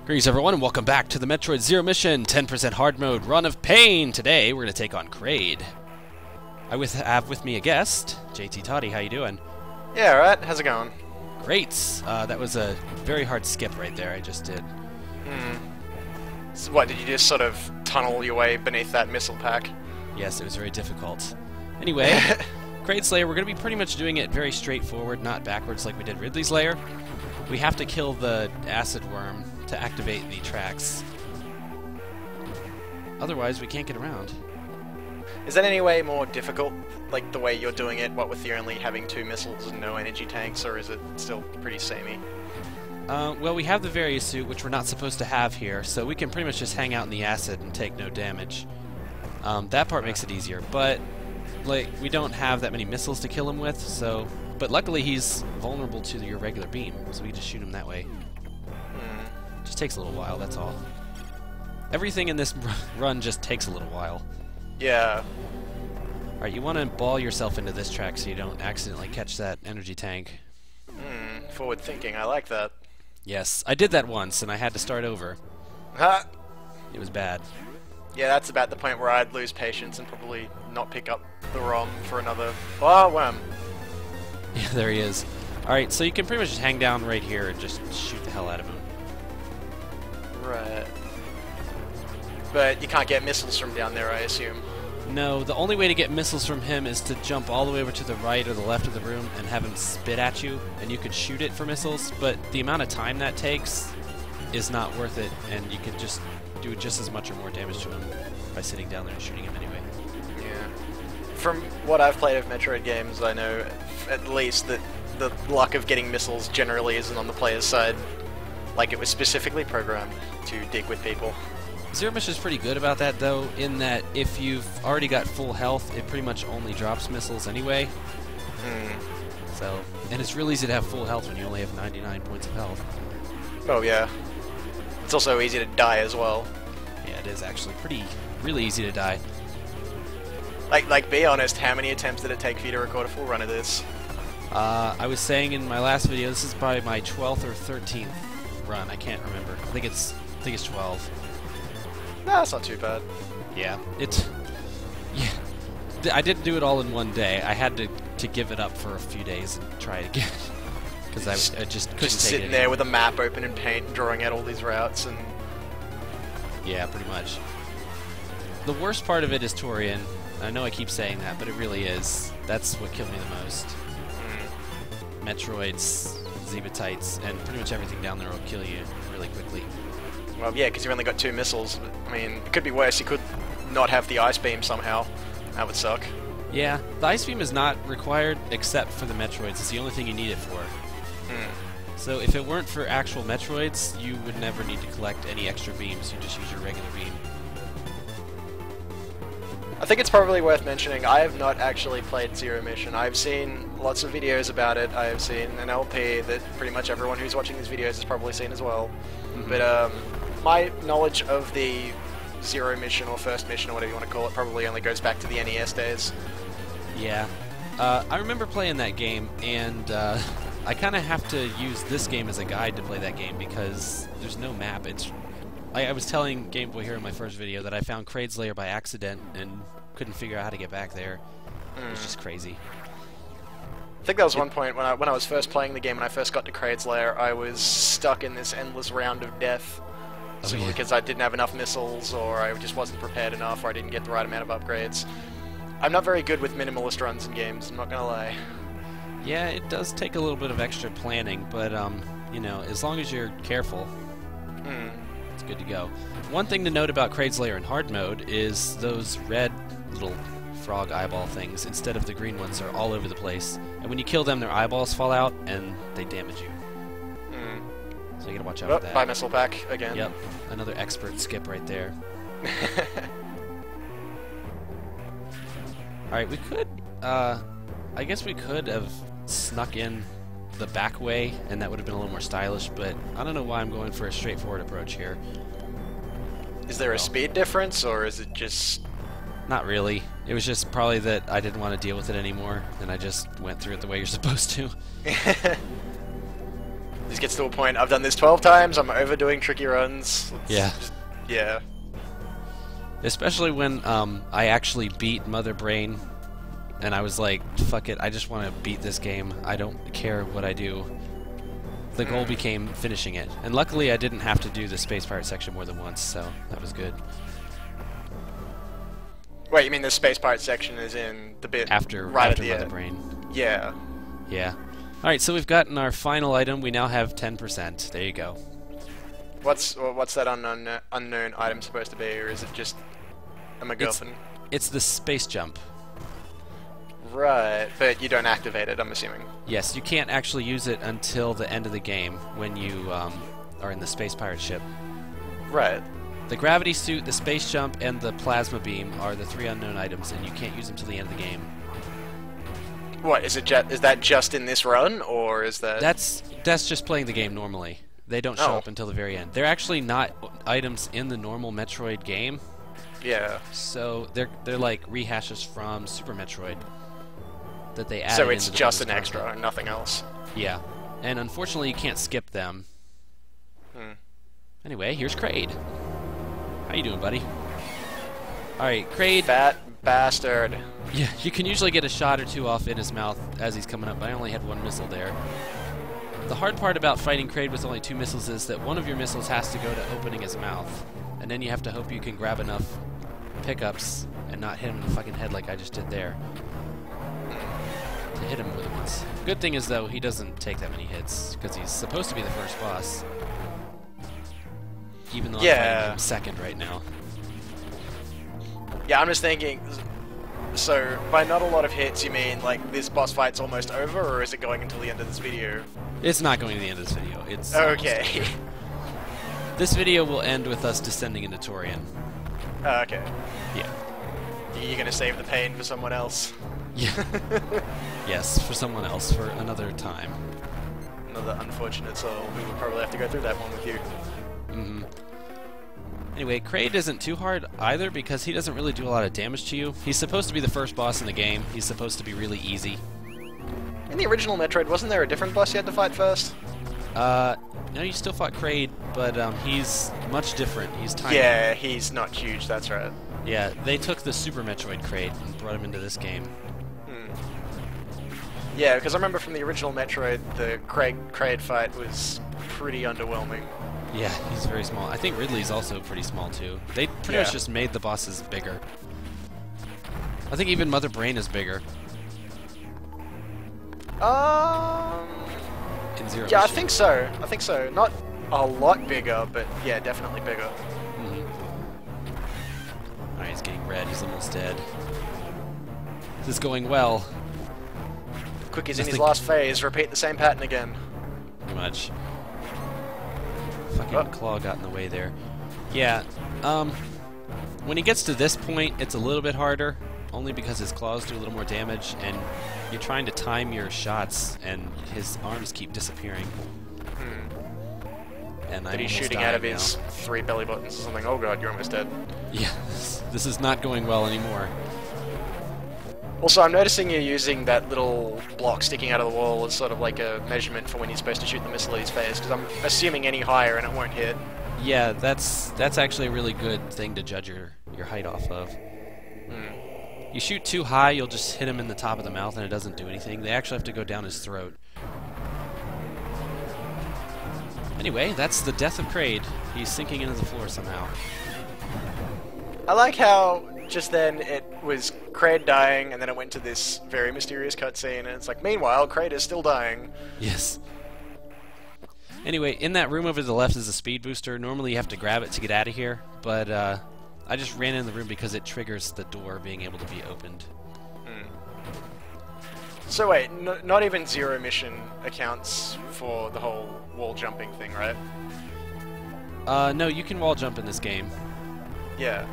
Greetings everyone and welcome back to the Metroid Zero Mission 10% Hard Mode Run of Pain. Today we're going to take on Kraid. I have with me a guest, jttoddy. How you doing? Yeah, alright. How's it going? Great. That was a very hard skip right there I just did. So what, did you just sort of tunnel your way beneath that missile pack? Yes, it was very difficult. Anyway, Kraid's lair, we're going to be pretty much doing it very straightforward, not backwards like we did Ridley's lair. We have to kill the acid worm to activate the tracks. Otherwise, we can't get around. Is that any way more difficult, like the way you're doing it, what with you only having 2 missiles and no energy tanks, or is it still pretty samey? Well, we have the various suit, which we're not supposed to have here, so we can pretty much just hang out in the acid and take no damage. That part makes it easier, but like we don't have that many missiles to kill him with, so... But luckily he's vulnerable to your regular beam, so we can just shoot him that way. Just takes a little while, that's all. Everything in this run just takes a little while. Yeah. Alright, you want to ball yourself into this track so you don't accidentally catch that energy tank. Forward thinking, I like that. Yes, I did that once and I had to start over. Ha! It was bad. Yeah, that's about the point where I'd lose patience and probably not pick up the ROM for another... Oh, worm! Yeah, there he is. Alright, so you can pretty much just hang down right here and just shoot the hell out of him. Right. But you can't get missiles from down there, I assume. No, the only way to get missiles from him is to jump all the way over to the right or the left of the room and have him spit at you, and you could shoot it for missiles, but the amount of time that takes is not worth it, and you could just do just as much or more damage to him by sitting down there and shooting him anyway. Yeah. From what I've played of Metroid games, I know at least that the luck of getting missiles generally isn't on the player's side. Like it was specifically programmed to dig with people. Zero Mission is pretty good about that, though, in that if you've already got full health, it pretty much only drops missiles anyway. So, and it's real easy to have full health when you only have 99 points of health. Oh yeah. It's also easy to die as well. Yeah, it is actually really easy to die. Like, be honest, how many attempts did it take for you to record a full run of this? I was saying in my last video, this is probably my 12th or 13th run. I can't remember. I think it's 12. No, that's not too bad. Yeah, I didn't do it all in one day. I had to give it up for a few days and try it again because I just couldn't take it. Just sitting there with a map open in Paint, drawing out all these routes and. Yeah, pretty much. The worst part of it is Torian. I know I keep saying that, but it really is. That's what killed me the most. Metroids, Zebatites, and pretty much everything down there will kill you really quickly. Well, yeah, because you've only got 2 missiles. I mean, it could be worse. You could not have the ice beam somehow. That would suck. Yeah, the ice beam is not required except for the Metroids. It's the only thing you need it for. So if it weren't for actual Metroids, you would never need to collect any extra beams. You just use your regular beam. I think it's probably worth mentioning, I have not actually played Zero Mission. I've seen lots of videos about it. I have seen an LP that pretty much everyone who's watching these videos has probably seen as well. But my knowledge of the Zero Mission or First Mission or whatever you want to call it probably only goes back to the NES days. Yeah. I remember playing that game, and I kind of have to use this game as a guide to play that game because there's no map. I was telling Game Boy Hero in my first video that I found Kraid's lair by accident and couldn't figure out how to get back there. It was just crazy. I think that was one point when I was first playing the game and I first got to Kraid's lair, I was stuck in this endless round of death. Simply because I didn't have enough missiles, or I just wasn't prepared enough, or I didn't get the right amount of upgrades. I'm not very good with minimalist runs in games, I'm not gonna lie. Yeah, it does take a little bit of extra planning, but you know, as long as you're careful, it's good to go. One thing to note about Kraid's lair in hard mode is those red little frog eyeball things, instead of the green ones, are all over the place. And when you kill them, their eyeballs fall out and they damage you. So you gotta watch out for that. Buy missile pack again. Yep, another expert skip right there. Alright, we could, I guess we could have snuck in the back way, and that would have been a little more stylish, but I don't know why I'm going for a straightforward approach here. Is there a speed difference, or is it just... Not really. It was just probably that I didn't want to deal with it anymore, and I just went through it the way you're supposed to. This gets to a point, I've done this 12 times, I'm overdoing tricky runs. Yeah. Yeah. Especially when I actually beat Mother Brain, and I was like, fuck it, I just want to beat this game. I don't care what I do. The goal became finishing it. And luckily I didn't have to do the Space Pirate section more than once, so that was good. Wait, you mean the Space Pirate section is in the bit After at the Mother end? Brain. Yeah. Yeah. Alright, so we've gotten our final item. We now have 10%. There you go. What's that unknown item supposed to be, or is it just a MacGuffin? It's the space jump. Right, but you don't activate it, I'm assuming. Yes, you can't actually use it until the end of the game when you are in the Space Pirate ship. Right. The gravity suit, the space jump, and the plasma beam are the 3 unknown items, and you can't use them till the end of the game. What, is that just in this run, or is that... That's just playing the game normally. They don't show up until the very end. They're actually not items in the normal Metroid game. Yeah. So they're like rehashes from Super Metroid that they added. So it's into the just an bonus extra, content. nothing else. Yeah. And unfortunately you can't skip them. Anyway, here's Kraid. How you doing, buddy? Alright, Kraid. Fat bastard. Yeah, you can usually get a shot or two off in his mouth as he's coming up, but I only had 1 missile there. The hard part about fighting Kraid with only 2 missiles is that one of your missiles has to go to opening his mouth, and then you have to hope you can grab enough pickups and not hit him in the fucking head like I just did there to hit him with it once. Good thing is, though, he doesn't take that many hits, because he's supposed to be the first boss, even though I'm fighting him second right now. Yeah, I'm just thinking, so by not a lot of hits, you mean like this boss fight's almost over, or is it going until the end of this video? It's not going to the end of this video. It's okay. This video will end with us descending into Torian. Okay. Yeah. You're gonna save the pain for someone else? Yeah. Yes, for someone else, for another time. Another unfortunate soul who would probably have to go through that one with you. Mm-hmm. Anyway, Kraid isn't too hard either because he doesn't really do a lot of damage to you. He's supposed to be the first boss in the game. He's supposed to be really easy. In the original Metroid, wasn't there a different boss you had to fight first? No, you still fought Kraid, but he's much different. He's tiny. Yeah, he's not huge, that's right. Yeah, they took the Super Metroid Kraid and brought him into this game. Yeah, because I remember from the original Metroid, the Kraid fight was pretty underwhelming. Yeah, he's very small. I think Ridley's also pretty small, too. They pretty much just made the bosses bigger. I think even Mother Brain is bigger. In Zero Yeah, I Mission. think so. I think so. Not a lot bigger, but yeah, definitely bigger. Alright, he's getting red. He's almost dead. This is going well. Quick, he's in his last phase. Repeat the same pattern again. Pretty much. Fucking claw got in the way there. Yeah, when he gets to this point, it's a little bit harder, only because his claws do a little more damage, and you're trying to time your shots, and his arms keep disappearing. And That he's shooting out of his 3 belly buttons or something. Oh god, you're almost dead. Yeah, this is not going well anymore. Also, I'm noticing you're using that little block sticking out of the wall as sort of like a measurement for when you're supposed to shoot the missile at his face, because I'm assuming any higher and it won't hit. Yeah, that's actually a really good thing to judge your height off of. You shoot too high, you'll just hit him in the top of the mouth and it doesn't do anything. They actually have to go down his throat. Anyway, that's the death of Kraid. He's sinking into the floor somehow. I like how just then it was Kraid dying, and then it went to this very mysterious cutscene, and it's like, meanwhile, Kraid is still dying. Yes. Anyway, in that room over to the left is a speed booster. Normally you have to grab it to get out of here, but I just ran in the room because it triggers the door being able to be opened. So wait, not even Zero Mission accounts for the whole wall jumping thing, right? No, you can wall jump in this game. Yeah.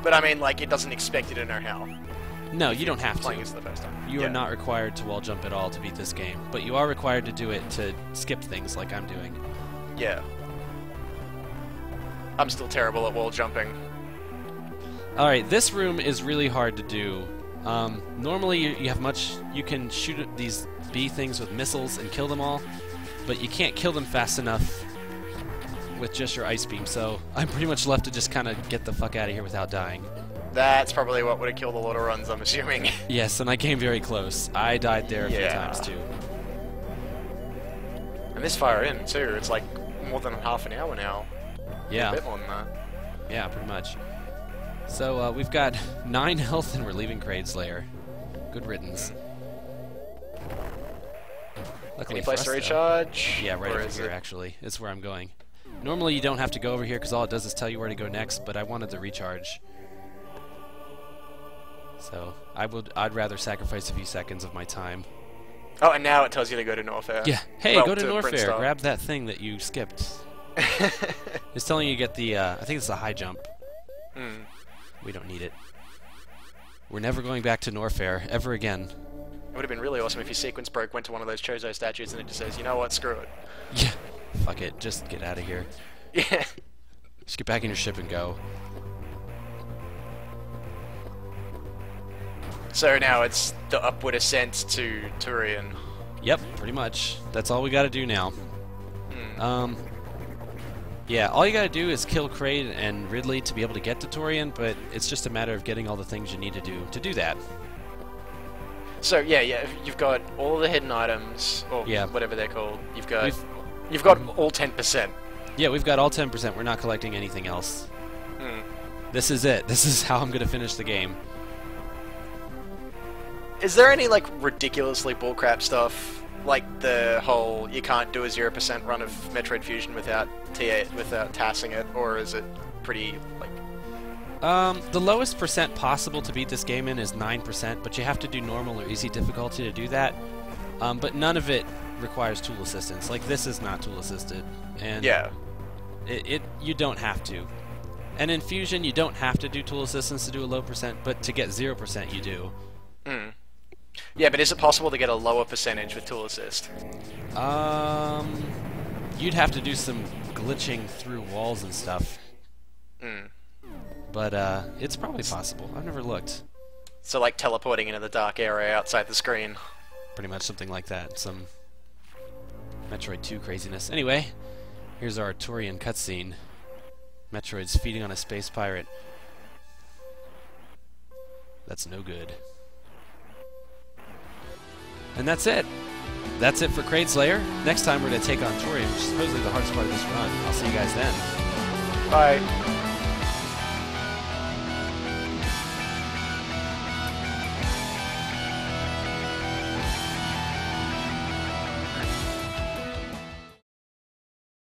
But I mean, like, it doesn't expect you to know how. No, you don't have to. Playing this the first time. You are not required to wall jump at all to beat this game, but you are required to do it to skip things like I'm doing. Yeah. I'm still terrible at wall jumping. Alright, this room is really hard to do. Normally you have you can shoot these bee things with missiles and kill them all, but you can't kill them fast enough with just your ice beam, so I'm pretty much left to just kind of get the fuck out of here without dying. That's probably what would have killed a lot of runs, I'm assuming. Yes, and I came very close. I died there a few times too. And this far in too, it's like more than half an hour now. Yeah. A bit more than that. Yeah, pretty much. So we've got 9 health and we're leaving Kraid's lair. Good riddance. Luckily Any place for to us, recharge? yeah, right over here actually. It's where I'm going. Normally you don't have to go over here because all it does is tell you where to go next, but I wanted the recharge. So I'd rather sacrifice a few seconds of my time. Oh, and now it tells you to go to Norfair. Yeah. Hey, well, go to Norfair. Princeton. Grab that thing that you skipped. It's telling you to get the, I think it's the high jump. We don't need it. We're never going back to Norfair ever again. It would have been really awesome if your sequence broke, went to one of those Chozo statues, and it just says, you know what, screw it. Yeah. Fuck it. Just get out of here. Yeah. Just get back in your ship and go. So now it's the upward ascent to Turian. Yep, pretty much. That's all we gotta do now. Yeah, all you gotta do is kill Kraid and Ridley to be able to get to Turian, but it's just a matter of getting all the things you need to do that. So yeah, you've got all the hidden items, or whatever they're called. You've got all 10%. Yeah, we've got all 10%. We're not collecting anything else. This is it. This is how I'm gonna finish the game. Is there any like ridiculously bullcrap stuff, like the whole you can't do a 0% run of Metroid Fusion without tassing it, or is it pretty like? The lowest percent possible to beat this game in is 9%, but you have to do normal or easy difficulty to do that. But none of it requires tool assistance. Like this is not tool assisted, and you don't have to. And in Fusion, you don't have to do tool assistance to do a low percent, but to get 0%, you do. Yeah, but is it possible to get a lower percentage with tool assist? You'd have to do some glitching through walls and stuff. But it's probably possible. I've never looked. So like teleporting into the dark area outside the screen. Pretty much something like that. Some Metroid 2 craziness. Anyway, here's our Turian cutscene. Metroid's feeding on a space pirate. That's no good. And that's it. That's it for Kraid's Lair. Next time we're going to take on Turian, which is supposedly the hardest part of this run. I'll see you guys then. Bye.